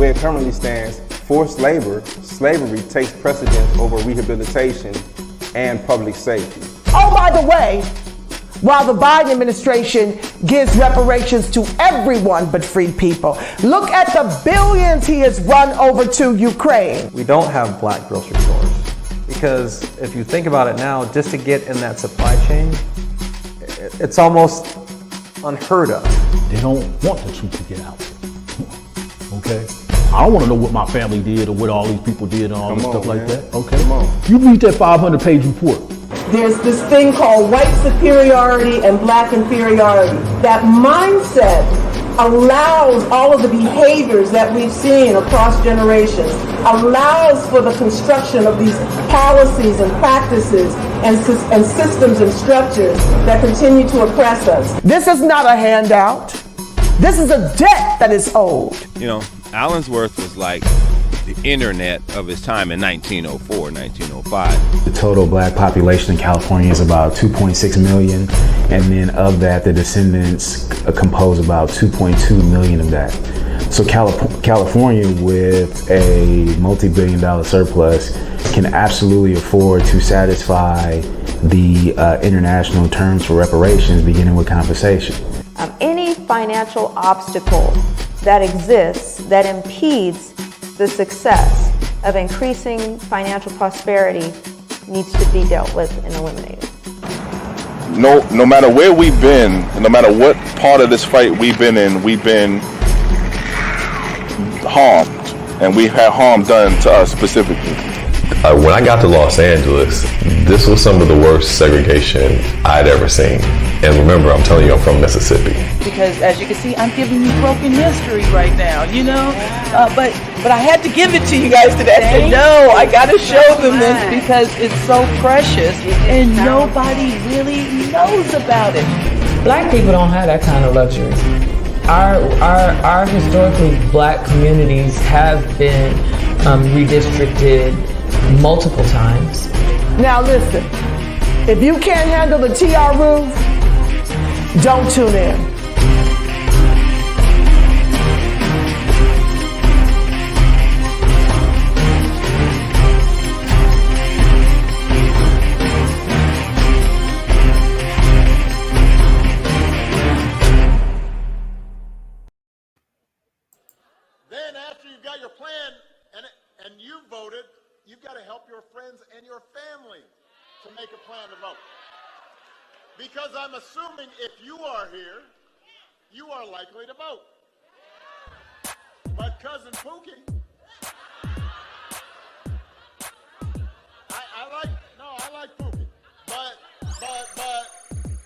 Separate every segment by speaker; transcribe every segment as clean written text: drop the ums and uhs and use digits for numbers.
Speaker 1: way it currently stands, forced labor, slavery takes precedence over rehabilitation and public safety.
Speaker 2: Oh, by the way, while the Biden administration gives reparations to everyone but free people, look at the billions he has run over to Ukraine.
Speaker 3: We don't have black grocery stores because if you think about it now, just to get in that supply chain, it's almost unheard of.
Speaker 4: They don't want the truth to get out. Okay? I don't want to know what my family did or what all these people did and all this stuff like that. Okay?
Speaker 1: Come on.
Speaker 4: You read that 500-page report.
Speaker 2: There's this thing called white superiority and black inferiority. That mindset allows all of the behaviors that we've seen across generations, allows for the construction of these policies and practices and systems and structures that continue to oppress us. This is not a handout. This is a debt that is owed.
Speaker 5: You know, Allensworth was like the internet of his time in 1904, 1905.
Speaker 6: The total black population in California is about 2.6 million, and then of that, the descendants compose about 2.2 million of that. So California, with a multi-billion-dollar surplus, can absolutely afford to satisfy the international terms for reparations, beginning with compensation.
Speaker 7: Any financial obstacle that exists that impedes the success of increasing financial prosperity needs to be dealt with and eliminated.
Speaker 8: No matter where we've been, no matter what part of this fight we've been in, we've been harmed, and we've had harm done to us specifically.
Speaker 9: When I got to Los Angeles, this was some of the worst segregation I'd ever seen. And remember, I'm telling you, I'm from Mississippi.
Speaker 10: Because as you can see, I'm giving you broken history right now, you know? But I had to give it to you guys today. I said, no, I got to show them this because it's so precious and nobody really knows about it.
Speaker 11: Black people don't have that kind of luxury. Our historically black communities have been redistricted multiple times.
Speaker 2: Now listen, if you can't handle the TR roof, don't tune in.
Speaker 12: Then after you've got your plan and you voted, you've got to help your friends and your family to make a plan to vote. Because I'm assuming if you are here, you are likely to vote. But Cousin Pookie, I like Pookie. But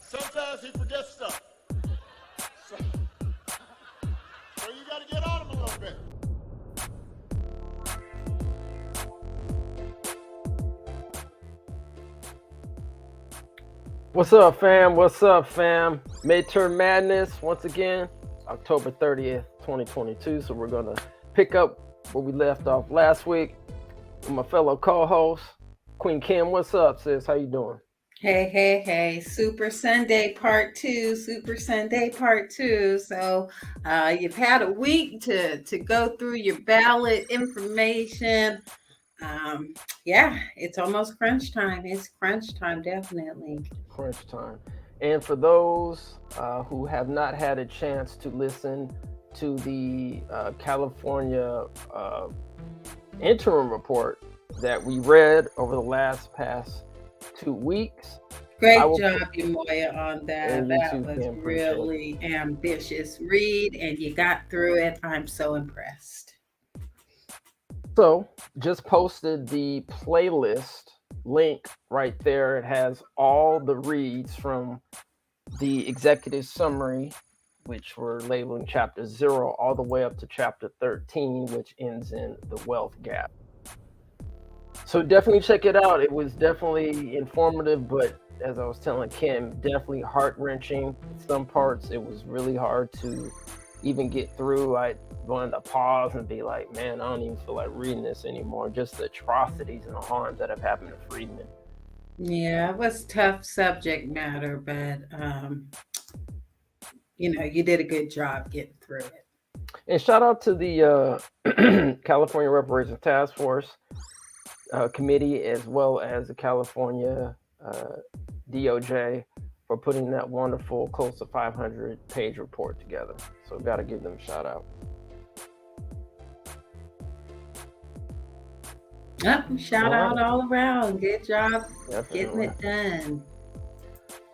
Speaker 12: sometimes he forgets stuff. So you got to get on him a little bit.
Speaker 13: What's up, fam? What's up, fam? Midterm Madness, once again, October 30th, 2022. So we're going to pick up where we left off last week with my fellow co-host, Queen Kim. What's up, sis? How you doing?
Speaker 14: Hey. Super Sunday part two. So you've had a week to go through your ballot information. Yeah, it's almost crunch time. It's crunch time, definitely.
Speaker 13: Crunch time. And for those who have not had a chance to listen to the California interim report that we read over the past 2 weeks.
Speaker 14: Great job, Moya, on that. That was really ambitious read, and you got through it. I'm so impressed.
Speaker 13: So, just posted the playlist link right there. It has all the reads from the executive summary, which we're labeling chapter 0, all the way up to chapter 13, which ends in the wealth gap. So definitely check it out. It was definitely informative, but as I was telling Kim, definitely heart-wrenching. Some parts, it was really hard to even get through. I wanted to pause and be like, man, I don't even feel like reading this anymore. Just the atrocities and the harms that have happened to freedmen.
Speaker 14: Yeah, it was tough subject matter, but you did a good job getting through it.
Speaker 13: And shout out to the California Reparations Task Force Committee, as well as the California DOJ, for putting that wonderful, close to 500-page report together. So got to give them a shout out.
Speaker 14: Shout out all around. Good job getting
Speaker 13: Definitely.
Speaker 14: it done.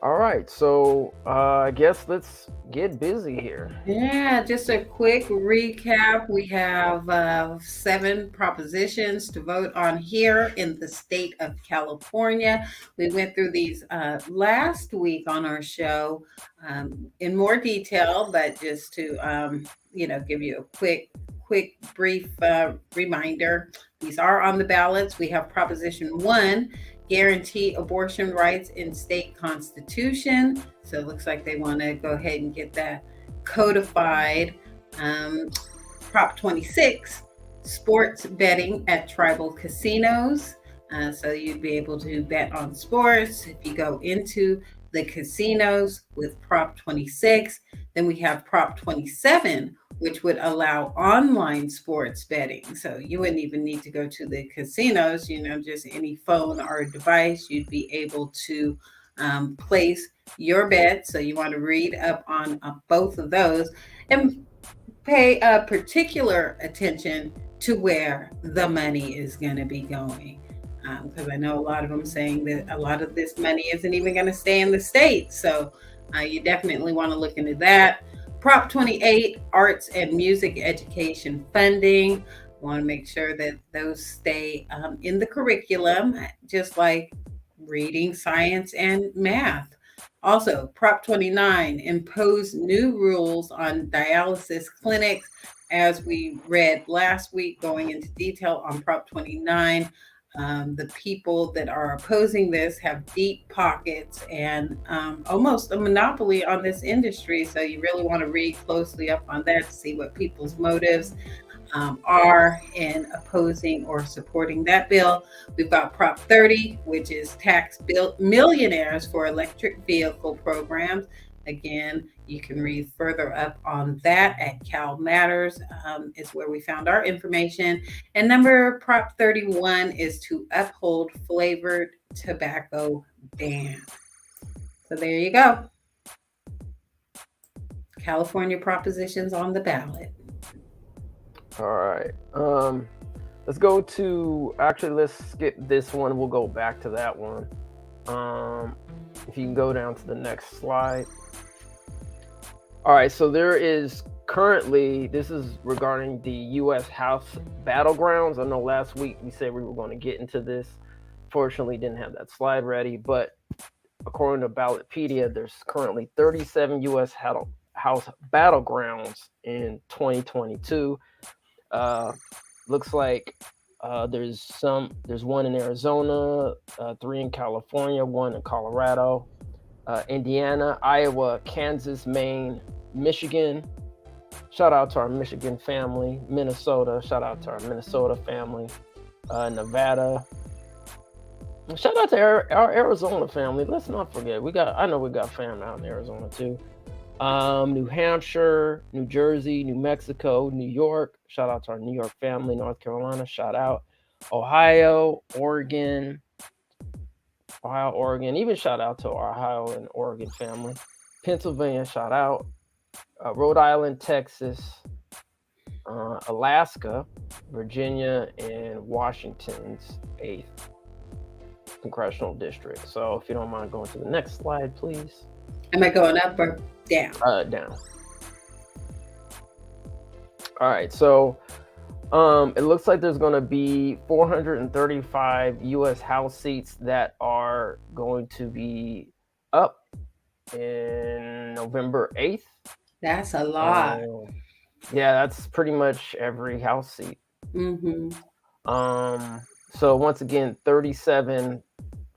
Speaker 13: All right, so I guess let's get busy here.
Speaker 14: Yeah, just a quick recap. We have 7 propositions to vote on here in the state of California. We went through these last week on our show in more detail, but just to give you a quick, brief reminder. These are on the ballots. We have Proposition 1. Guarantee abortion rights in state constitution. So it looks like they want to go ahead and get that codified. Prop 26, sports betting at tribal casinos. So you'd be able to bet on sports if you go into the casinos with Prop 26. Then we have Prop 27, which would allow online sports betting. So you wouldn't even need to go to the casinos, just any phone or device, you'd be able to place your bet. So you want to read up on both of those and pay particular attention to where the money is going to be going. Because I know a lot of them saying that a lot of this money isn't even going to stay in the state. So you definitely want to look into that. Prop 28, arts and music education funding. Want to make sure that those stay in the curriculum, just like reading, science, and math. Also, Prop 29, impose new rules on dialysis clinics. As we read last week, going into detail on Prop 29, the people that are opposing this have deep pockets and almost a monopoly on this industry. So you really want to read closely up on that to see what people's motives are in opposing or supporting that bill. We've got Prop 30, which is tax millionaires for electric vehicle programs. Again, you can read further up on that at Cal Matters, is where we found our information. And number Prop 31 is to uphold flavored tobacco ban. So there you go. California propositions on the ballot.
Speaker 13: All right. Let's go to, actually, let's skip this one. We'll go back to that one. If you can go down to the next slide. All right, so there is currently, this is regarding the U.S. House battlegrounds. I know last week we said we were going to get into this. Fortunately, didn't have that slide ready, but according to Ballotpedia, there's currently 37 U.S. House battlegrounds in 2022. Looks like there's one in Arizona, 3 in California, 1 in Colorado, Indiana, Iowa, Kansas, Maine, Michigan. Shout out to our Michigan family. Minnesota, shout out to our Minnesota family. Nevada. Shout out to our Arizona family. Let's not forget, I know we got family out in Arizona too. New Hampshire, New Jersey, New Mexico, New York. Shout out to our New York family. North Carolina, shout out. Ohio, Oregon. Even shout out to our Ohio and Oregon family. Pennsylvania, shout out. Rhode Island, Texas, Alaska, Virginia, and Washington's 8th congressional district. So if you don't mind going to the next slide, please.
Speaker 14: Am I going up or down?
Speaker 13: Down. All right, so it looks like there's going to be 435 U.S. House seats that are going to be up in November 8th.
Speaker 14: That's a lot.
Speaker 13: Yeah, that's pretty much every House seat.
Speaker 14: Mm-hmm.
Speaker 13: So once again, 37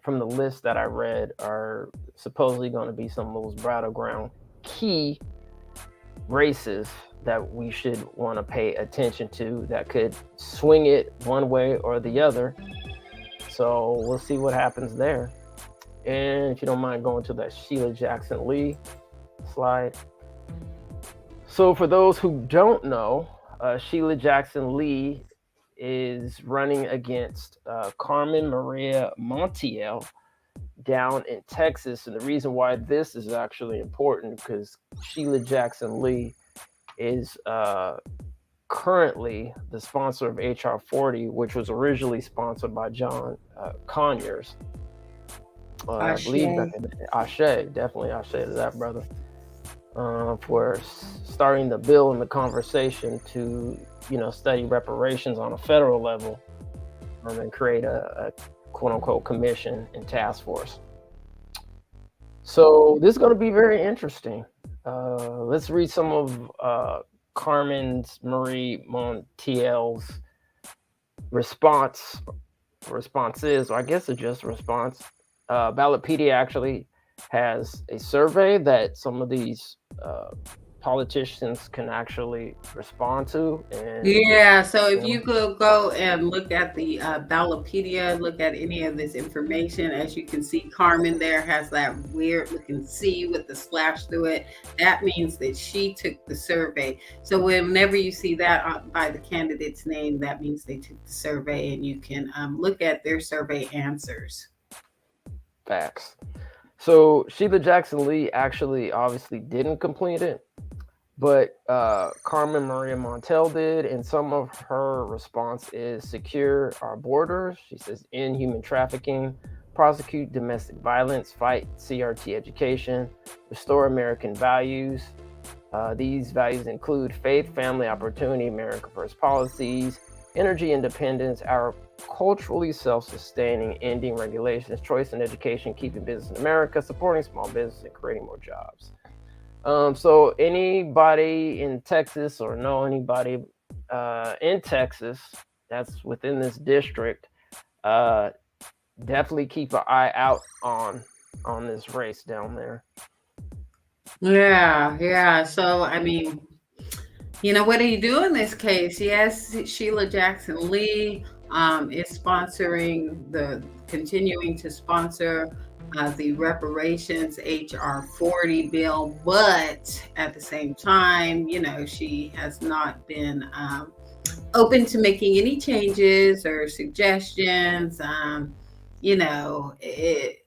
Speaker 13: from the list that I read are supposedly going to be some of those battleground key races that we should want to pay attention to that could swing it one way or the other. So we'll see what happens there. And if you don't mind going to that Sheila Jackson Lee slide. So for those who don't know, Sheila Jackson Lee is running against Carmen Maria Montiel down in Texas. And the reason why this is actually important because Sheila Jackson Lee is currently the sponsor of HR 40, which was originally sponsored by John Conyers. I believe back in the Ashe, definitely Ashe to that, brother. For starting the bill and the conversation to, study reparations on a federal level and create a quote unquote commission and task force. So this is going to be very interesting. Let's read some of Carmen Marie Montiel's responses, or I guess it's just a response. Ballotpedia actually has a survey that some of these politicians can actually respond to. And
Speaker 14: yeah, so if you could go and look at the Ballotpedia, look at any of this information, as you can see, Carmen there has that weird looking C with the slash through it. That means that she took the survey. So whenever you see that by the candidate's name, that means they took the survey, and you can look at their survey answers.
Speaker 13: Facts. So Sheila Jackson Lee actually obviously didn't complete it, but Carmen Maria Montiel did, and some of her response is secure our borders. She says end human trafficking, prosecute domestic violence, fight CRT education, restore American values. These values include faith, family, opportunity, America First policies, energy independence, our culturally self-sustaining, ending regulations, choice in education, keeping business in America, supporting small business, and creating more jobs. So anybody in Texas or know anybody in Texas that's within this district, definitely keep an eye out on this race down there.
Speaker 14: Yeah. So, I mean, what do you do in this case? Yes, Sheila Jackson Lee is continuing to sponsor the reparations HR 40 bill, but at the same time, she has not been open to making any changes or suggestions. It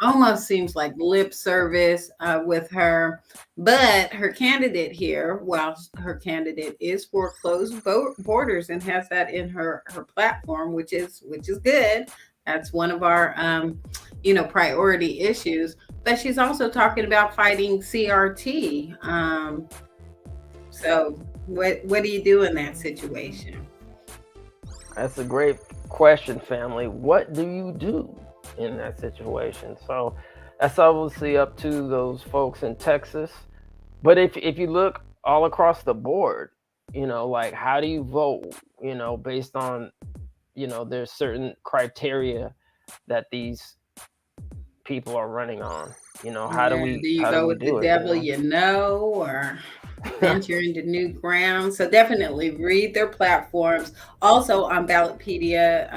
Speaker 14: almost seems like lip service with her. But her candidate here, her candidate is for closed borders and has that in her platform, which is good. That's one of our priority issues. But she's also talking about fighting CRT. So what do you do in that situation?
Speaker 13: That's a great question, family. What do you do in that situation? So that's obviously up to those folks in Texas. But if you look all across the board, like how do you vote, based on, there's certain criteria that these people are running on. How do you
Speaker 14: go with the devil, or venture into new ground? So definitely read their platforms. Also on Ballotpedia,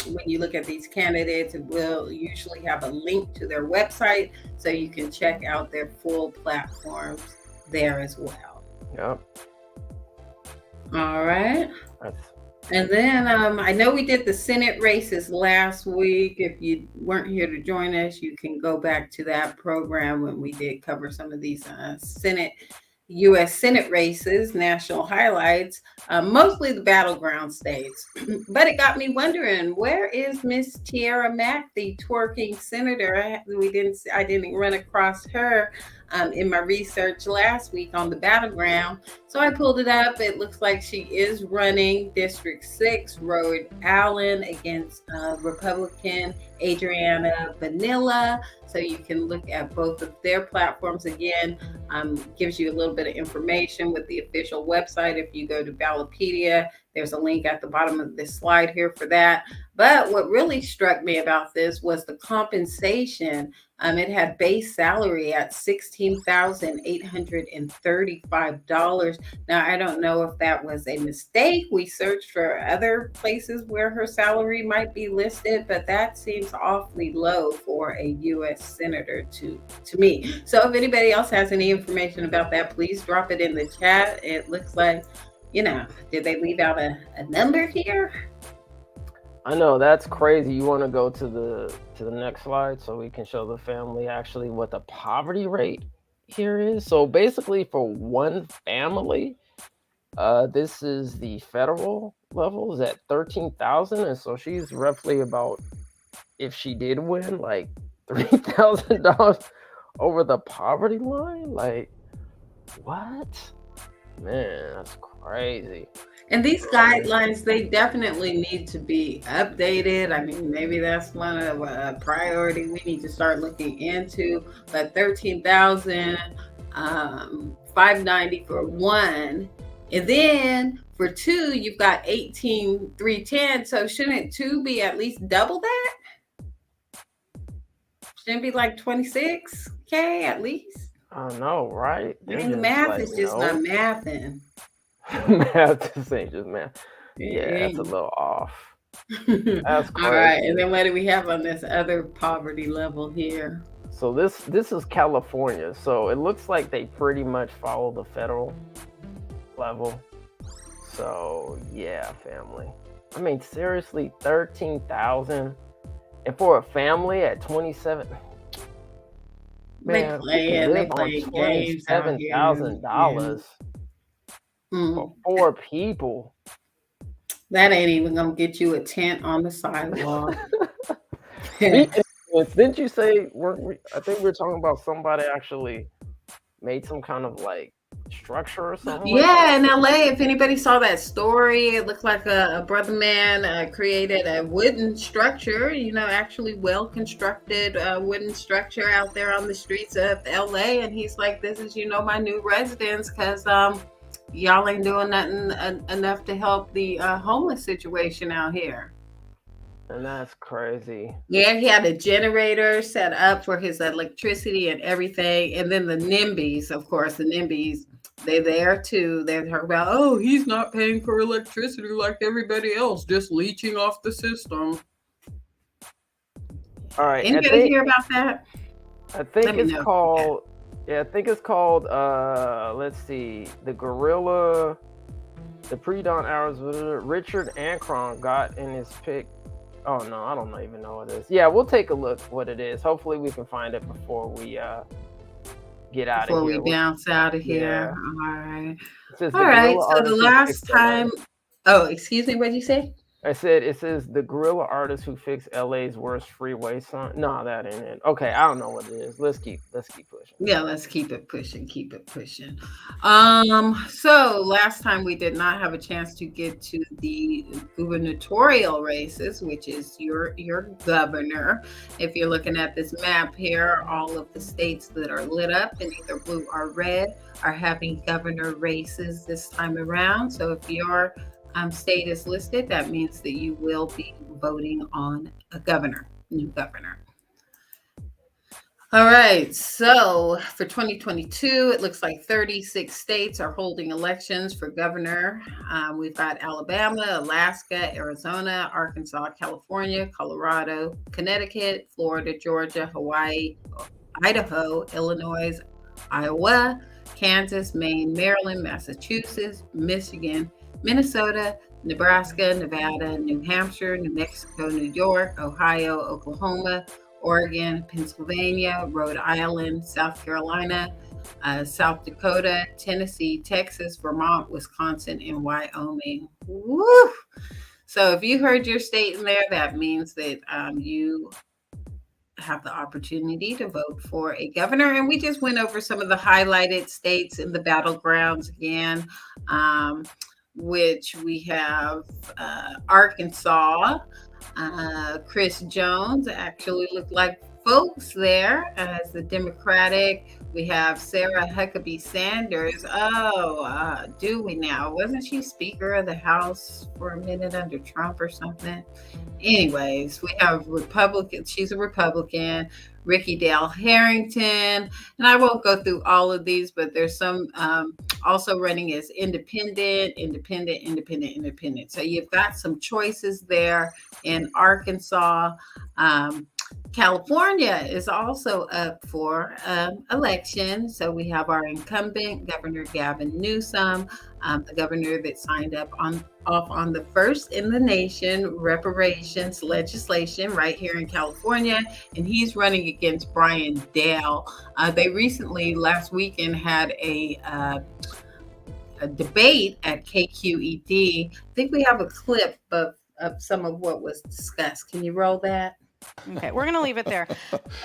Speaker 14: when you look at these candidates, it will usually have a link to their website, so you can check out their full platforms there as well.
Speaker 13: Yep.
Speaker 14: All right. And then I know we did the Senate races last week. If you weren't here to join us, you can go back to that program when we did cover some of these U.S. Senate races, national highlights, mostly the battleground states. But it got me wondering, where is Miss Tiara Mack, the twerking senator? I didn't run across her in my research last week on the battleground. So I pulled it up. It looks like she is running District 6, Rhode Allen, against Republican Adriana Vanilla. So you can look at both of their platforms. Again, gives you a little bit of information with the official website. If you go to Ballotpedia, there's a link at the bottom of this slide here for that. But what really struck me about this was the compensation. It had base salary at $16,835. Now, I don't know if that was a mistake. We searched for other places where her salary might be listed, but that seems seems awfully low for a U.S. senator to me. So if anybody else has any information about that, please drop it in the chat. It looks like, did they leave out a number here?
Speaker 13: I know, that's crazy. You want to go to the next slide so we can show the family actually what the poverty rate here is. So basically for one family, this is the federal level is at 13,000, and so she's roughly about, if she did win, like $3,000 over the poverty line. Like, what? Man, that's crazy.
Speaker 14: And these guidelines, they definitely need to be updated. I mean, maybe that's one of a priority we need to start looking into. But 13,000, 590 for one, and then for two, you've got 18,310. So shouldn't two be at least double that? Shouldn't it be like 26K at least?
Speaker 13: I know, right?
Speaker 14: The math is just not mathing.
Speaker 13: Math, this ain't just math. Yeah, that's a little off. That's crazy.
Speaker 14: All right, and then what do we have on this other poverty level here?
Speaker 13: So this is California. So it looks like they pretty much follow the federal level. So yeah, family. I mean, seriously, 13,000, and for a family at 27. Man,
Speaker 14: they play games out here.
Speaker 13: $27,000 for 4 people.
Speaker 14: That ain't even gonna get you a tent on the sidewalk.
Speaker 13: Didn't you say? I think we were talking about somebody actually made some kind of like structure or something.
Speaker 14: Yeah, in LA. If anybody saw that story, it looked like a brother man created a wooden structure. Actually well constructed wooden structure out there on the streets of LA, and he's like, "This is my new residence because y'all ain't doing nothing enough to help the homeless situation out here."
Speaker 13: And that's crazy.
Speaker 14: Yeah, he had a generator set up for his electricity and everything. And then the NIMBYs, of course, they're there too. They're talking about, oh, he's not paying for electricity like everybody else, just leeching off the system.
Speaker 13: All right.
Speaker 14: Anybody hear about that?
Speaker 13: I think it's called, let's see, the pre-dawn hours, Richard Ancron got in his pick. Oh no, I don't even know what it is. Yeah, we'll take a look what it is. Hopefully we can find it before we get out of here.
Speaker 14: Before we bounce out of here.
Speaker 13: Yeah.
Speaker 14: All right. All right. So the last time. Oh, excuse me. What did you say?
Speaker 13: I said it says the guerrilla artist who fixed LA's worst freeway sign. No, that ain't it. Okay, I don't know what it is. Let's keep pushing.
Speaker 14: Yeah, let's keep it pushing. So last time we did not have a chance to get to the gubernatorial races, which is your governor. If you're looking at this map here, all of the states that are lit up in either blue or red are having governor races this time around. So if your state is listed, that means that you will be voting on a new governor. All right, so for 2022, it looks like 36 states are holding elections for governor. We've got Alabama, Alaska, Arizona, Arkansas, California, Colorado, Connecticut, Florida, Georgia, Hawaii, Idaho, Illinois, Iowa, Kansas, Maine, Maryland, Massachusetts, Michigan, Minnesota, Nebraska, Nevada, New Hampshire, New Mexico, New York, Ohio, Oklahoma, Oregon, Pennsylvania, Rhode Island, South Carolina, South Dakota, Tennessee, Texas, Vermont, Wisconsin, and Wyoming. Woo! So if you heard your state in there, that means that you have the opportunity to vote for a governor. And we just went over some of the highlighted states in the battlegrounds again, which we have Arkansas. Chris Jones actually looked like folks there as the Democratic. We have Sarah Huckabee Sanders. Oh, do we now? Wasn't she Speaker of the House for a minute under Trump or something? Anyways, we have Republican. She's a Republican. Ricky Dale Harrington, and I won't go through all of these, but there's some also running as independent. So you've got some choices there in Arkansas. California is also up for election. So we have our incumbent, Governor Gavin Newsom, the governor that signed off on the first in the nation reparations legislation right here in California. And he's running against Brian Dale. They recently, last weekend, had a debate at KQED. I think we have a clip of some of what was discussed. Can you roll that?
Speaker 15: Okay, we're going to leave it there.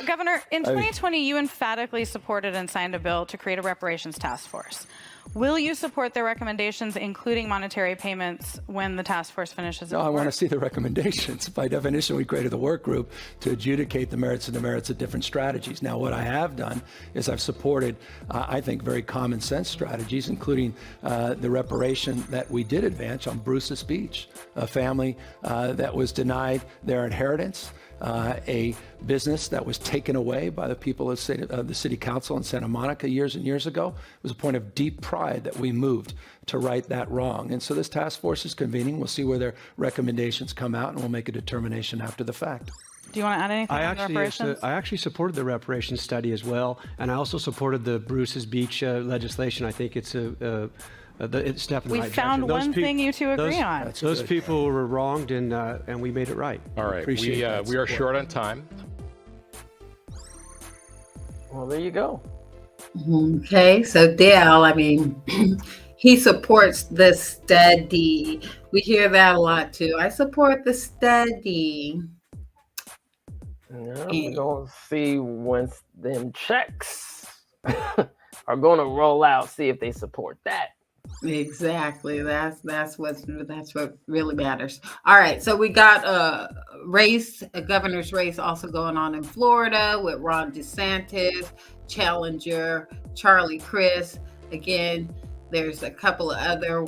Speaker 15: Governor, in 2020, you emphatically supported and signed a bill to create a reparations task force. Will you support their recommendations, including monetary payments, when the task force finishes?
Speaker 16: No, I want to see the recommendations. By definition, we created the work group to adjudicate the merits and demerits of different strategies. Now, what I have done is I've supported, I think, very common sense strategies, including the reparation that we did advance on Bruce's Beach, a family that was denied their inheritance. A business that was taken away by the people of the city council in Santa Monica years and years ago. It was a point of deep pride that we moved to right that wrong. And so this task force is convening. We'll see where their recommendations come out, and we'll make a determination after the fact.
Speaker 15: Do you want to add anything on reparations?
Speaker 17: I actually supported the reparations study as well, and I also supported the Bruce's Beach legislation. I think it's a step in the right direction.
Speaker 15: We found one thing you two agree on.
Speaker 17: Those people were wronged, and we made it right.
Speaker 18: All right, we are short on time.
Speaker 13: Well, there you go.
Speaker 14: Okay, so Dale, I mean, he supports the study. We hear that a lot too. I support the study.
Speaker 13: Yeah, we're going to see once them checks are going to roll out, see if they support that.
Speaker 14: Exactly. That's what really matters. All right. So we got a governor's race also going on in Florida with Ron DeSantis, challenger Charlie Crist. Again, there's a couple of other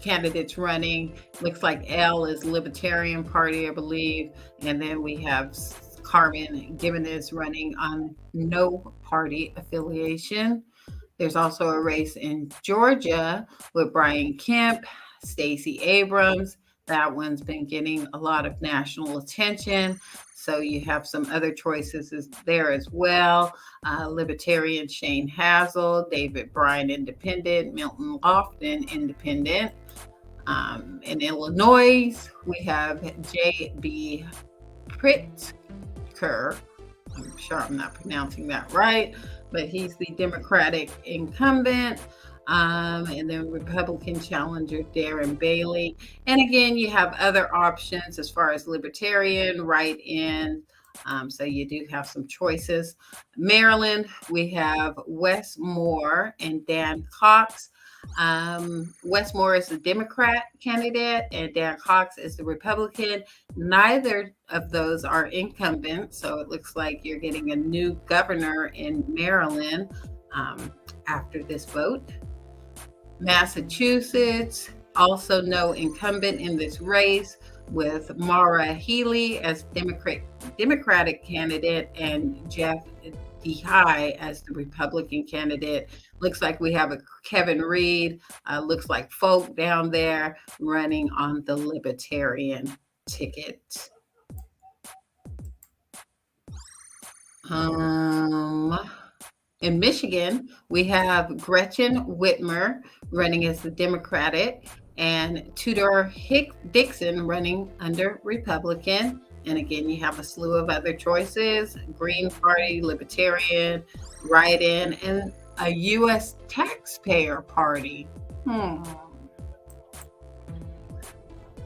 Speaker 14: candidates running. Looks like L is Libertarian Party, I believe, and then we have Carmen Gimenez running on no party affiliation. There's also a race in Georgia with Brian Kemp, Stacey Abrams. That one's been getting a lot of national attention. So you have some other choices there as well. Libertarian Shane Hazel, David Bryan, Independent, Milton Lofton, Independent. In Illinois, we have J.B. Pritzker. I'm sure I'm not pronouncing that right, but he's the Democratic incumbent. And then Republican challenger Darren Bailey. And again, you have other options as far as Libertarian, write-in. So you do have some choices. Maryland, we have Wes Moore and Dan Cox. Wes Moore is the Democrat candidate and Dan Cox is the Republican. Neither of those are incumbent, so it looks like you're getting a new governor in Maryland after this vote. Massachusetts, also no incumbent in this race, with Maura Healey as Democratic candidate and Jeff DeHaye as the Republican candidate. Looks like we have a Kevin Reed, looks like folk down there running on the Libertarian ticket. In Michigan, we have Gretchen Whitmer running as the Democratic and Tudor Dixon running under Republican. And again, you have a slew of other choices: Green Party, Libertarian, write-in, and a U.S. taxpayer party.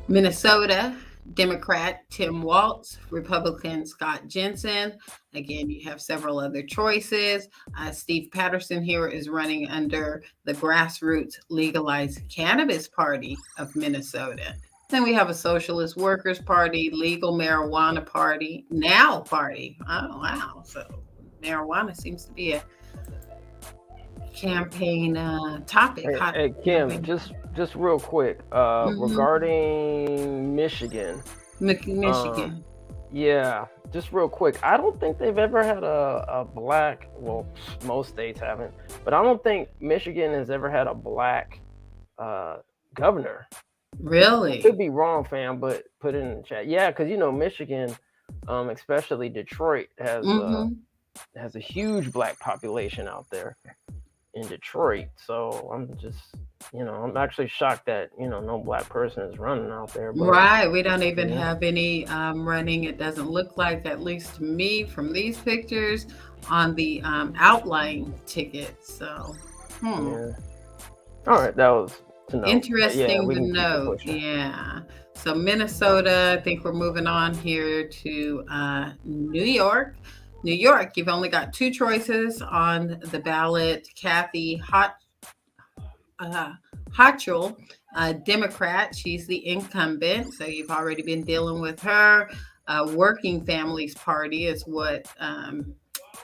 Speaker 14: Minnesota, Democrat Tim Walz, Republican Scott Jensen. Again, you have several other choices. Steve Patterson here is running under the Grassroots Legalized Cannabis Party of Minnesota. Then we have a Socialist Workers Party, Legal Marijuana Party, Now Party. Oh, wow. So marijuana seems to be a campaign topic.
Speaker 13: Hey, Kim, just real quick, regarding Michigan.
Speaker 14: Michigan.
Speaker 13: Yeah, just real quick. I don't think they've ever had a black, well, most states haven't, but I don't think Michigan has ever had a black governor.
Speaker 14: Really?
Speaker 13: I could be wrong, fam, but put it in the chat. Yeah, because Michigan, especially Detroit, has a huge black population out there in Detroit. So I'm just, I'm actually shocked that no black person is running out there. But,
Speaker 14: right, we don't even have any running. It doesn't look like, at least to me, from these pictures, on the outlying ticket. So,
Speaker 13: yeah. All right, that was.
Speaker 14: Interesting to note. Yeah. So Minnesota, I think we're moving on here to New York. New York, you've only got 2 choices on the ballot. Kathy Hochul, Democrat. She's the incumbent. So you've already been dealing with her. Working Families Party is what,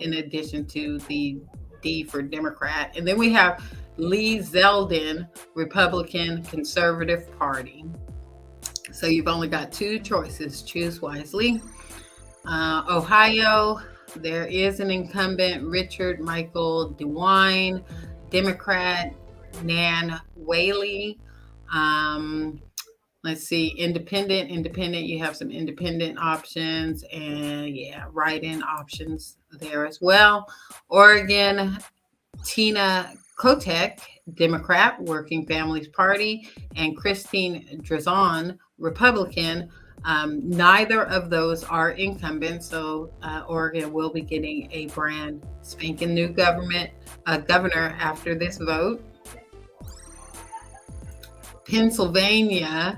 Speaker 14: in addition to the D for Democrat. And then we have Lee Zeldin, Republican Conservative Party. So you've only got 2 choices. Choose wisely. Ohio, there is an incumbent, Richard Michael DeWine, Democrat, Nan Whaley. Let's see, independent, you have some independent options, and write-in options there as well. Oregon, Tina Kotek, Democrat, Working Families Party, and Christine Drazan, Republican. Neither of those are incumbents, so Oregon will be getting a brand spanking new governor after this vote. Pennsylvania,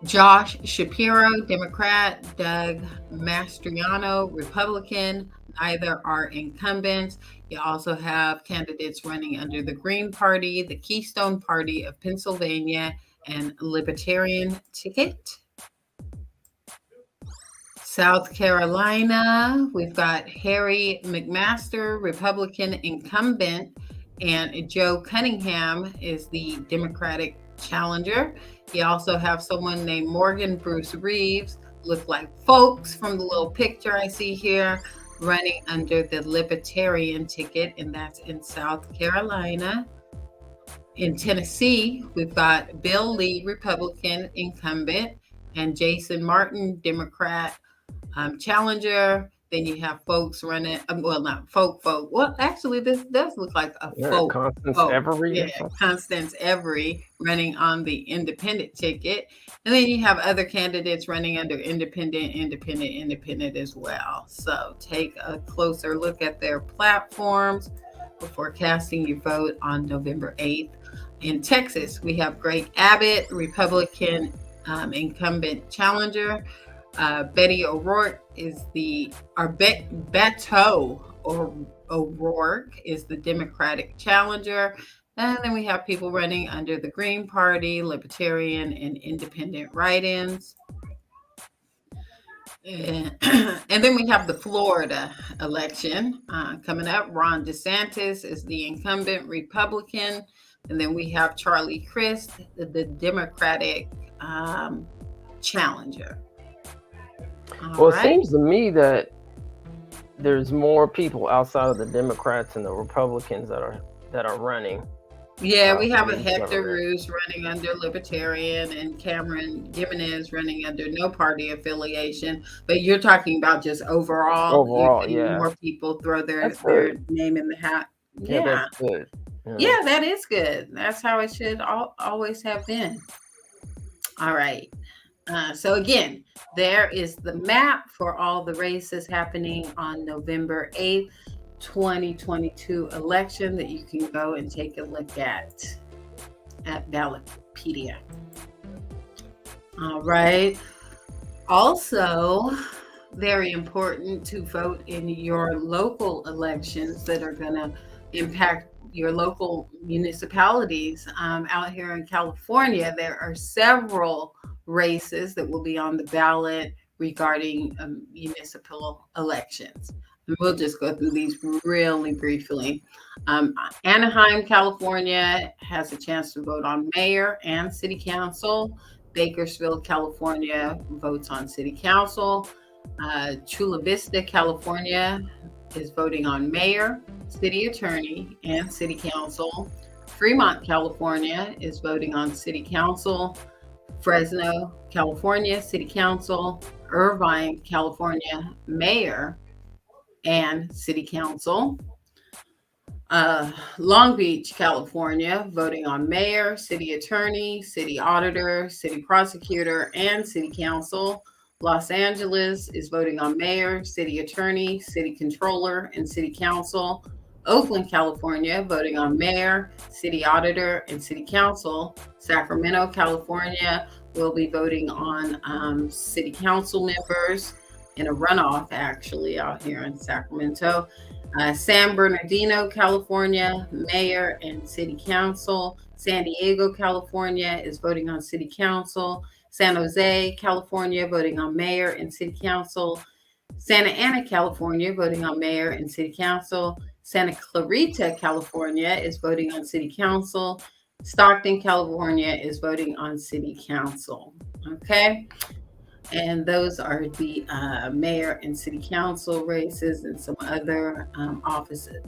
Speaker 14: Josh Shapiro, Democrat, Doug Mastriano, Republican. Neither are incumbents. You also have candidates running under the Green Party, the Keystone Party of Pennsylvania, and Libertarian ticket. South Carolina, we've got Harry McMaster, Republican incumbent, and Joe Cunningham is the Democratic challenger. You also have someone named Morgan Bruce Reeves, look like folks from the little picture I see here, running under the Libertarian ticket, and that's in South Carolina. In Tennessee, we've got Bill Lee, Republican incumbent, and Jason Martin, Democrat challenger. Then you have folks running, well, not folk. Well, actually, this does look like a folk.
Speaker 13: Constance Every.
Speaker 14: Yeah, Constance Every running on the independent ticket. And then you have other candidates running under independent as well. So take a closer look at their platforms before casting your vote on November 8th. In Texas, we have Greg Abbott, Republican incumbent challenger. Betty O'Rourke is Beto O'Rourke is the Democratic challenger. And then we have people running under the Green Party, Libertarian, and Independent write-ins. And then we have the Florida election coming up. Ron DeSantis is the incumbent Republican. And then we have Charlie Crist, the Democratic challenger.
Speaker 13: Well, it seems to me that there's more people outside of the Democrats and the Republicans that are running.
Speaker 14: Yeah, we have a Hector Roos running under Libertarian and Cameron Gimenez running under no party affiliation. But you're talking about just overall. More people throw their name in the hat.
Speaker 13: Yeah, that's good.
Speaker 14: Yeah, that is good. That's how it should always have been. All right. So again, there is the map for all the races happening on November 8th, 2022 election that you can go and take a look at Ballotpedia. All right. Also, very important to vote in your local elections that are going to impact your local municipalities. Out here in California, there are several races that will be on the ballot regarding municipal elections. And we'll just go through these really briefly. Anaheim, California has a chance to vote on mayor and city council. Bakersfield, California votes on city council. Chula Vista, California is voting on mayor, city attorney, and city council. Fremont, California is voting on city council. Fresno, California, city council. Irvine, California, mayor and city council. Long Beach, California, voting on mayor, city attorney, city auditor, city prosecutor, and city council. Los Angeles is voting on mayor, city attorney, city controller, and city council. Oakland, California, voting on mayor, city auditor, and city council. Sacramento, California, will be voting on city council members in a runoff, actually, out here in Sacramento. San Bernardino, California, mayor and city council. San Diego, California, is voting on city council. San Jose, California, voting on mayor and city council. Santa Ana, California, voting on mayor and city council. Santa Clarita, California, is voting on city council. Stockton, California, is voting on city council. Okay. And those are the mayor and city council races and some other offices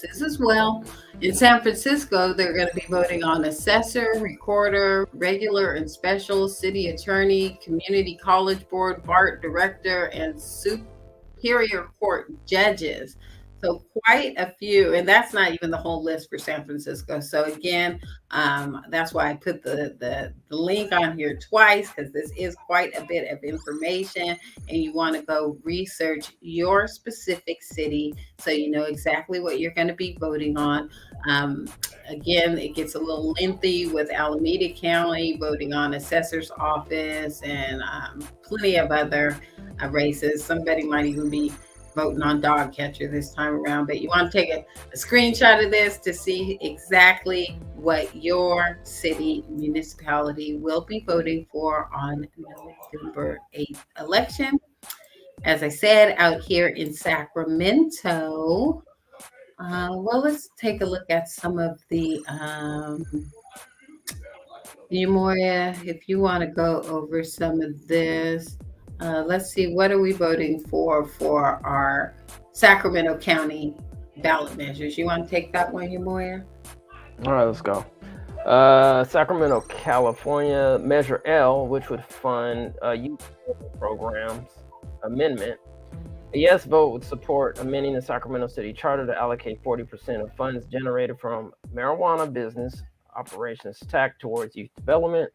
Speaker 14: as well. In San Francisco, they're going to be voting on assessor, recorder, regular and special, city attorney, community college board, BART director, and superior court judges. So quite a few, and that's not even the whole list for San Francisco. So again, that's why I put the link on here twice, because this is quite a bit of information, and you want to go research your specific city so you know exactly what you're going to be voting on. Again, it gets a little lengthy with Alameda County voting on assessor's office and plenty of other races. Somebody might even be voting on dog catcher this time around, but you want to take a screenshot of this to see exactly what your city municipality will be voting for on November 8th election. As I said, out here in Sacramento, well, let's take a look at some of the Moya, if you want to go over some of this. Let's see, what are we voting for our Sacramento County ballot measures? You want to take that one, Moya?
Speaker 13: All right, let's go. Sacramento, California, Measure L, which would fund youth programs amendment. A yes vote would support amending the Sacramento City Charter to allocate 40% of funds generated from marijuana business operations tax towards youth development,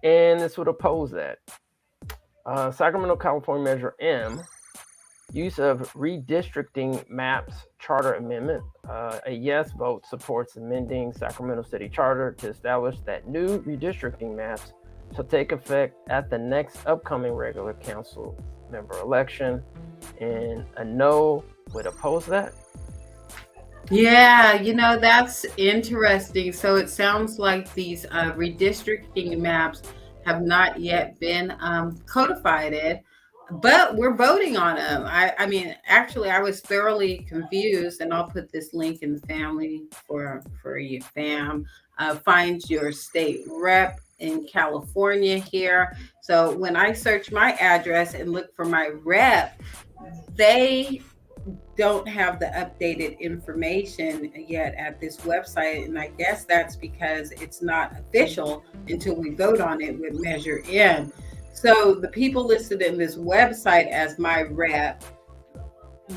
Speaker 13: and this would oppose that. Sacramento, California, Measure M, use of redistricting maps charter amendment. A yes vote supports amending Sacramento City Charter to establish that new redistricting maps shall take effect at the next upcoming regular council member election, and a no would oppose that.
Speaker 14: Yeah, that's interesting. So it sounds like these redistricting maps have not yet been codified, but we're voting on them. I mean, actually, I was thoroughly confused, and I'll put this link in the family for you, fam. Find your state rep in California here. So when I search my address and look for my rep, they don't have the updated information yet at this website, and I guess that's because it's not official until we vote on it with Measure M. So the people listed in this website as my rep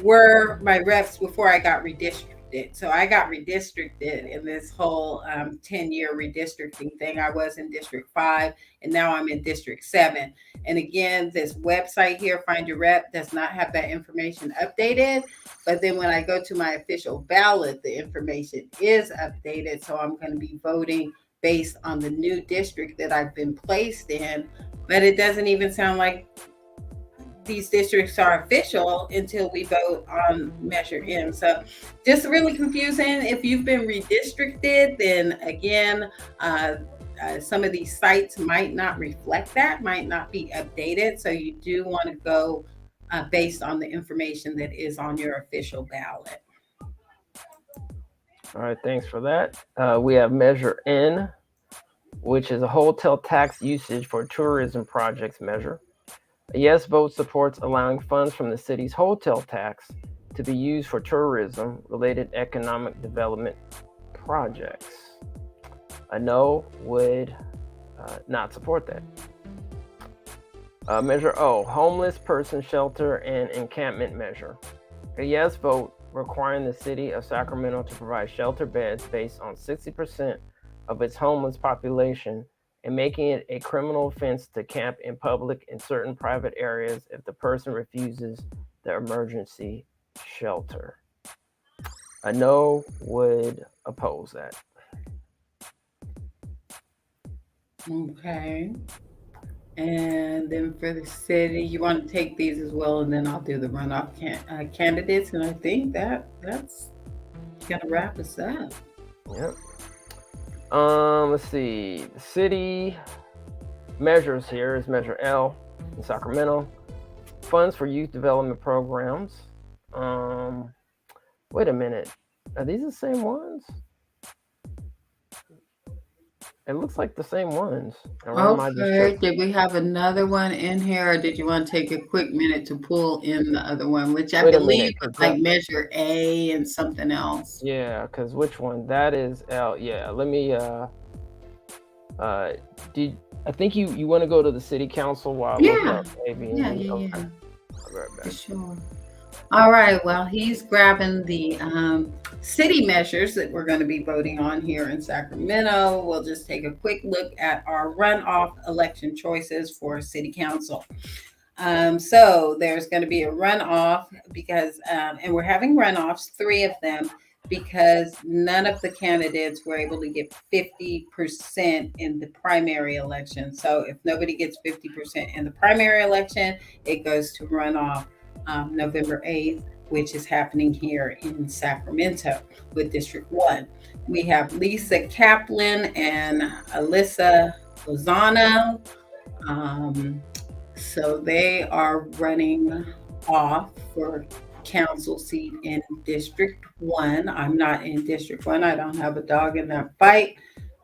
Speaker 14: were my reps before I got redistricted. So I got redistricted in this whole 10-year redistricting thing. I was in District 5, and now I'm in District 7. And again, this website here, Find Your Rep, does not have that information updated. But then when I go to my official ballot, the information is updated. So I'm going to be voting based on the new district that I've been placed in. But it doesn't even sound like these districts are official until we vote on Measure M. So just really confusing. If you've been redistricted, then again, some of these sites might not reflect that, might not be updated. So you do want to go based on the information that is on your official ballot.
Speaker 13: All right, thanks for that. We have Measure N, which is a hotel tax usage for tourism projects measure. A yes vote supports allowing funds from the city's hotel tax to be used for tourism-related economic development projects. A no would not support that. Measure O, homeless person shelter and encampment measure. A yes vote requiring the city of Sacramento to provide shelter beds based on 60% of its homeless population and making it a criminal offense to camp in public in certain private areas if the person refuses the emergency shelter. A no would oppose that.
Speaker 14: Okay. And then for the city, you want to take these as well, and then I'll do the runoff candidates. And I think that's gonna wrap us up.
Speaker 13: Yep. Let's see. The city measures here is Measure L in Sacramento. Funds for youth development programs. Wait a minute. Are these the same ones? It looks like the same ones.
Speaker 14: Okay. Did we have another one in here, or did you want to take a quick minute to pull in the other one, which I believe was like Measure A and something else?
Speaker 13: Yeah, because which one? That is L. Yeah, let me. I think you want to go to the city council while I look up, maybe.
Speaker 14: Yeah.
Speaker 13: I'll be right back.
Speaker 14: For sure. All right. Well, he's grabbing the city measures that we're going to be voting on here in Sacramento. We'll just take a quick look at our runoff election choices for city council. So there's going to be a runoff because, and we're having runoffs, 3 of them, because none of the candidates were able to get 50% in the primary election. So if nobody gets 50% in the primary election, it goes to runoff November 8th, which is happening here in Sacramento with District 1. We have Lisa Kaplan and Alyssa Lozano. So they are running off for council seat in District 1. I'm not in District 1. I don't have a dog in that fight.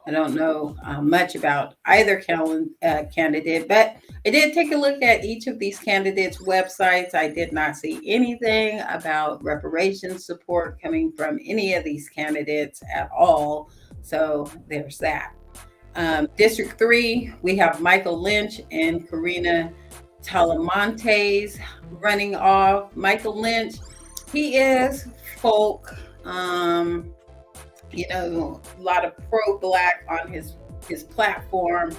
Speaker 14: I don't know much about either candidate, but I did take a look at each of these candidates' websites. I did not see anything about reparations support coming from any of these candidates at all. So there's that. District 3, we have Michael Lynch and Karina Talamontes running off. Michael Lynch, he is folk, a lot of pro-Black on his platform,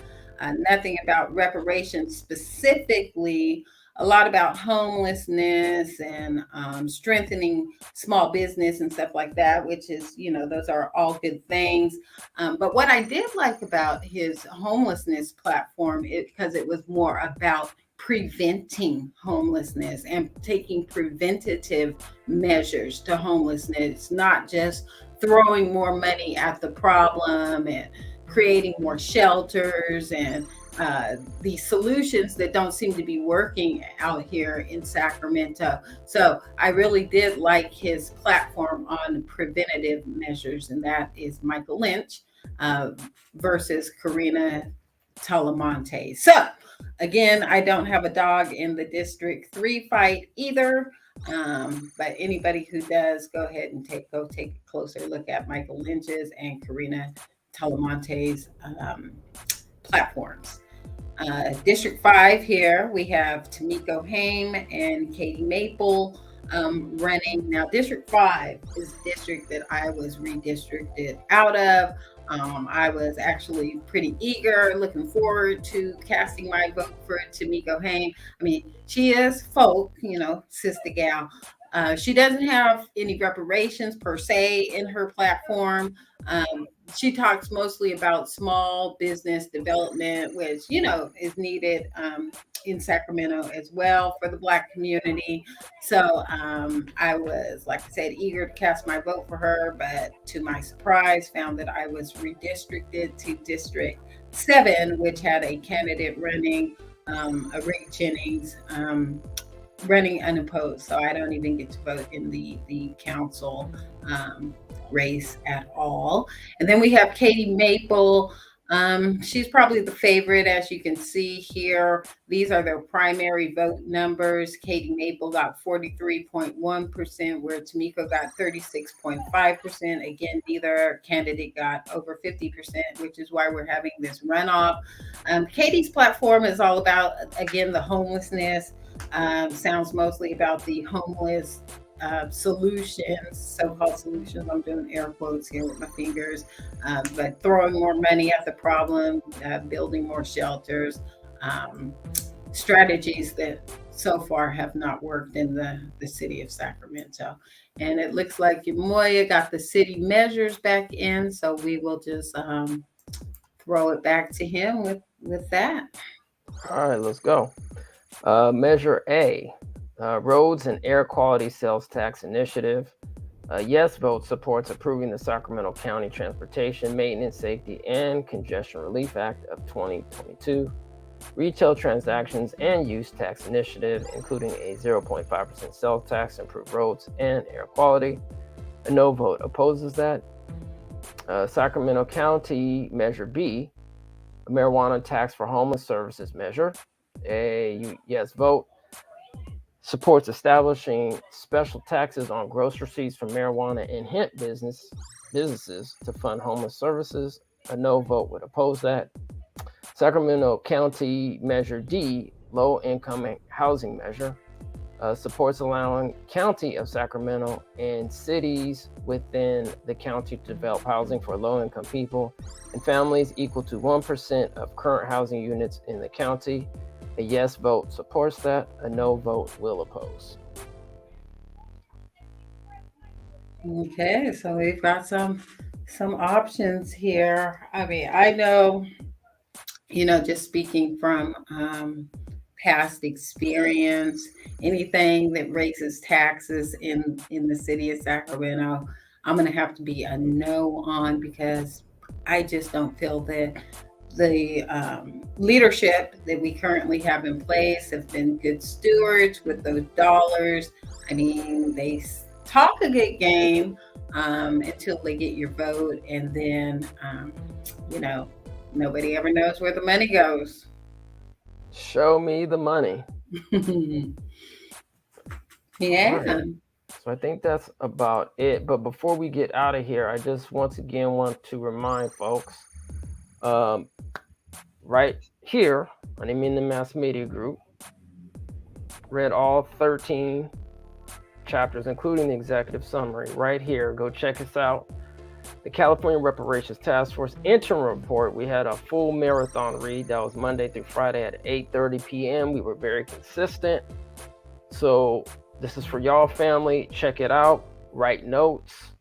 Speaker 14: nothing about reparations specifically, a lot about homelessness and strengthening small business and stuff like that, which is, those are all good things. But what I did like about his homelessness platform is because it was more about preventing homelessness and taking preventative measures to homelessness, not just throwing more money at the problem and creating more shelters and the solutions that don't seem to be working out here in Sacramento. So I really did like his platform on preventative measures, and that is Michael Lynch versus Karina Talamontes. So again, I don't have a dog in the District 3 fight either. But anybody who does, go ahead and take a closer look at Michael Lynch's and Karina Talamontes platforms. District 5 here, we have Tamiko Haim and Katie Maple running. Now, District 5 is the district that I was redistricted out of. I was actually pretty eager, looking forward to casting my vote for Tamiko Haim. I mean, she is folk, sister gal, She doesn't have any reparations per se in her platform. She talks mostly about small business development, which, is needed in Sacramento as well for the Black community. So I was, like I said, eager to cast my vote for her, but to my surprise, found that I was redistricted to District 7, which had a candidate running, a Rick Jennings, running unopposed. So I don't even get to vote in the council race at all. And then we have Katie Maple. She's probably the favorite, as you can see here. These are their primary vote numbers. Katie Maple got 43.1%, where Tamiko got 36.5%. Again, neither candidate got over 50%, which is why we're having this runoff. Katie's platform is all about, again, the homelessness. Sounds mostly about the homeless solutions, so-called solutions. I'm doing air quotes here with my fingers, but throwing more money at the problem, building more shelters, strategies that so far have not worked in the city of Sacramento. And it looks like Moya got the city measures back in, so we will just throw it back to him with that.
Speaker 13: All right, let's go. Measure A, Roads and Air Quality Sales Tax Initiative. Yes vote supports approving the Sacramento County Transportation Maintenance, Safety, and Congestion Relief Act of 2022, Retail Transactions and Use Tax Initiative, including a 0.5% sales tax to improve roads and air quality. A no vote opposes that. Sacramento County Measure B, a marijuana tax for homeless services measure. A yes vote supports establishing special taxes on gross receipts from marijuana and hemp businesses to fund homeless services. A no vote would oppose that. Sacramento County Measure D, low income housing measure, supports allowing County of Sacramento and cities within the county to develop housing for low income people and families equal to 1% of current housing units in the county. A yes vote supports that. A no vote will oppose.
Speaker 14: Okay, so we've got some options here. I mean, I know, just speaking from past experience, anything that raises taxes in the city of Sacramento, I'm going to have to be a no on, because I just don't feel that the leadership that we currently have in place have been good stewards with those dollars. I mean, they talk a good game until they get your vote, and then, nobody ever knows where the money goes.
Speaker 13: Show me the money.
Speaker 14: Yeah.
Speaker 13: Right. So I think that's about it. But before we get out of here, I just once again want to remind folks, right here on the Minden Mass Media Group, read all 13 chapters, including the executive summary right here. Go check us out. The California Reparations Task Force interim report. We had a full marathon read. That was Monday through Friday at 8:30 p.m. We were very consistent. So this is for y'all family. Check it out. Write notes.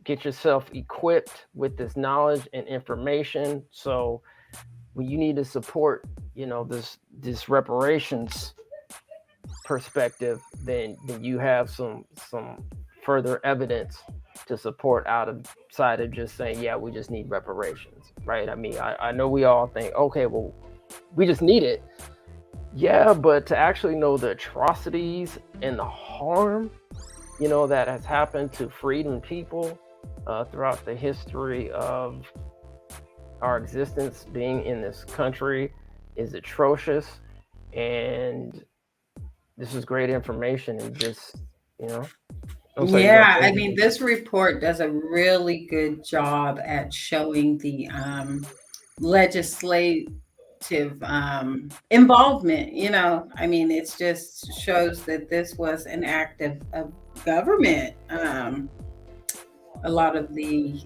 Speaker 13: Get yourself equipped with this knowledge and information. So when you need to support, this reparations perspective, then you have some further evidence to support outside of just saying, yeah, we just need reparations, right? I mean, I know we all think, okay, well, we just need it. Yeah, but to actually know the atrocities and the harm, that has happened to freedom people throughout the history of our existence being in this country is atrocious. And this is great information, and just,
Speaker 14: Yeah, I mean, this report does a really good job at showing the legislative involvement. I mean, it just shows that this was an act of government. A lot of the,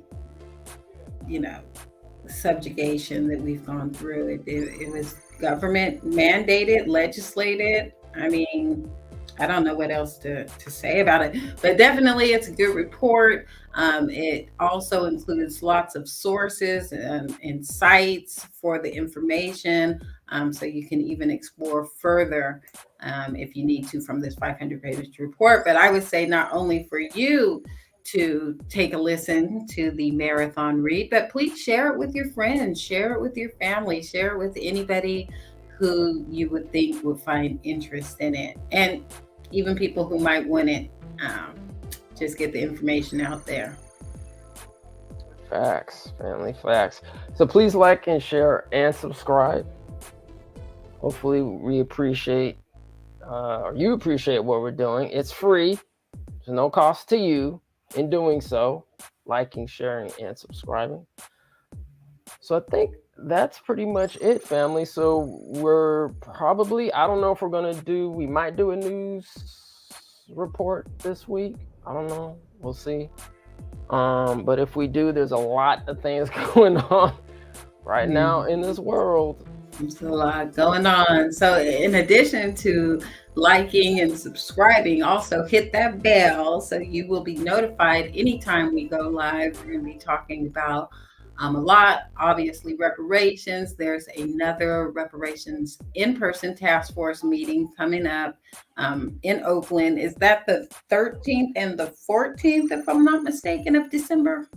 Speaker 14: subjugation that we've gone through, it was government mandated, legislated. I mean, I don't know what else to say about it, but definitely it's a good report. It also includes lots of sources and sites for the information, so you can even explore further if you need to from this 500-page report. But I would say not only for you to take a listen to the marathon read, but please share it with your friends, share it with your family, share it with anybody who you would think would find interest in it, and even people who might want it. Just get the information out there.
Speaker 13: Facts, family, facts. So please like and share and subscribe. Hopefully we appreciate, or you appreciate what we're doing. It's free. There's no cost to you in doing so, liking, sharing, and subscribing. So I think that's pretty much it, family. So we're probably, I don't know if we're gonna we might do a news report this week. I don't know, we'll see. But if we do, there's a lot of things going on right now in this world.
Speaker 14: There's a lot going on. So in addition to liking and subscribing, also hit that bell so you will be notified anytime we go live. We're going to be talking about a lot, obviously reparations. There's another reparations in-person task force meeting coming up in Oakland. Is that the 13th and the 14th, if I'm not mistaken, of December?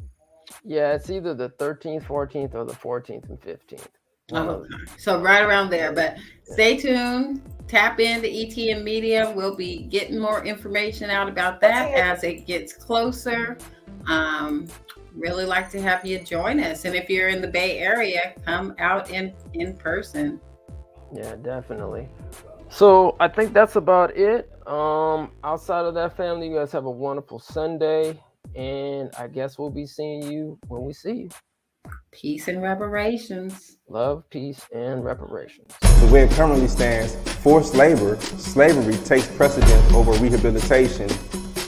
Speaker 13: Yeah, it's either the 13th, 14th, or the 14th and 15th.
Speaker 14: Okay. So right around there, but stay tuned, tap into ETM Media. We'll be getting more information out about that as it gets closer. Really like to have you join us. And if you're in the Bay Area, come out in person.
Speaker 13: Yeah, definitely. So I think that's about it. Outside of that, family, you guys have a wonderful Sunday. And I guess we'll be seeing you when we see you.
Speaker 14: Peace and reparations.
Speaker 13: Love, peace, and reparations.
Speaker 1: The way it currently stands, forced labor, slavery takes precedence over rehabilitation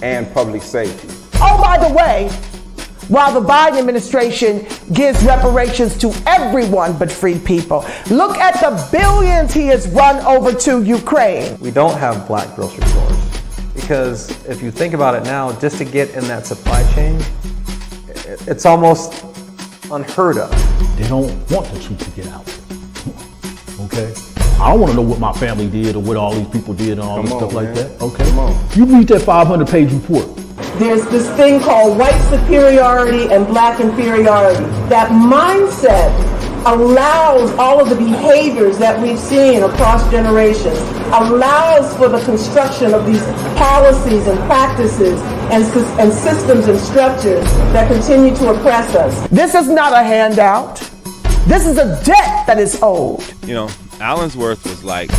Speaker 1: and public safety.
Speaker 2: Oh, by the way, while the Biden administration gives reparations to everyone but free people, look at the billions he has run over to Ukraine.
Speaker 3: We don't have black grocery stores because if you think about it now, just to get in that supply chain, it's almost unheard of.
Speaker 4: They don't want the truth to get out. Okay? I don't want to know what my family did or what all these people did and all this stuff like that. Okay? You read that 500-page report.
Speaker 2: There's this thing called white superiority and black inferiority. That mindset allows all of the behaviors that we've seen across generations, allows for the construction of these policies and practices and systems and structures that continue to oppress us. This is not a handout. This is a debt that is owed.
Speaker 5: You know, Allensworth was like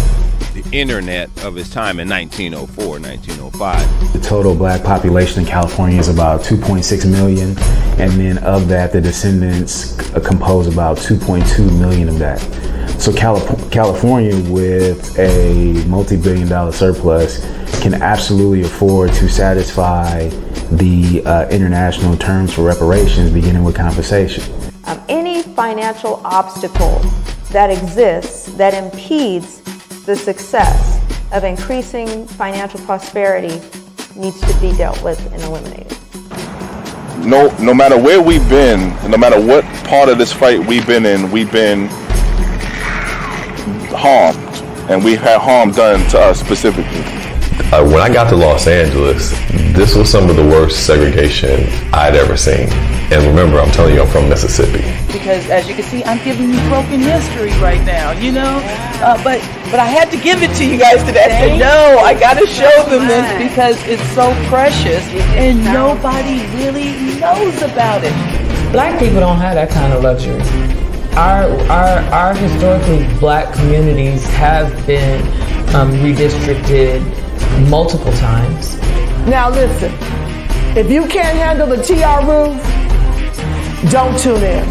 Speaker 5: the internet of his time in 1904, 1905.
Speaker 6: The total black population in California is about 2.6 million, and then of that, the descendants compose about 2.2 million of that. So California, with a multi-billion-dollar surplus, can absolutely afford to satisfy the international terms for reparations, beginning with compensation.
Speaker 7: Any financial obstacle that exists that impedes the success of increasing financial prosperity needs to be dealt with and eliminated.
Speaker 8: No matter where we've been, no matter what part of this fight we've been in, we've been harmed, and we've had harm done to us specifically.
Speaker 9: When I got to Los Angeles, this was some of the worst segregation I'd ever seen. And remember, I'm telling you, I'm from Mississippi.
Speaker 10: Because as you can see, I'm giving you broken history right now, you know? But I had to give it to you guys today. I said, no, I got to show them this because it's so precious and nobody really knows about it.
Speaker 11: Black people don't have that kind of luxury. Our historically black communities have been redistricted multiple times.
Speaker 2: Now listen, if you can't handle the TR roof, don't tune in.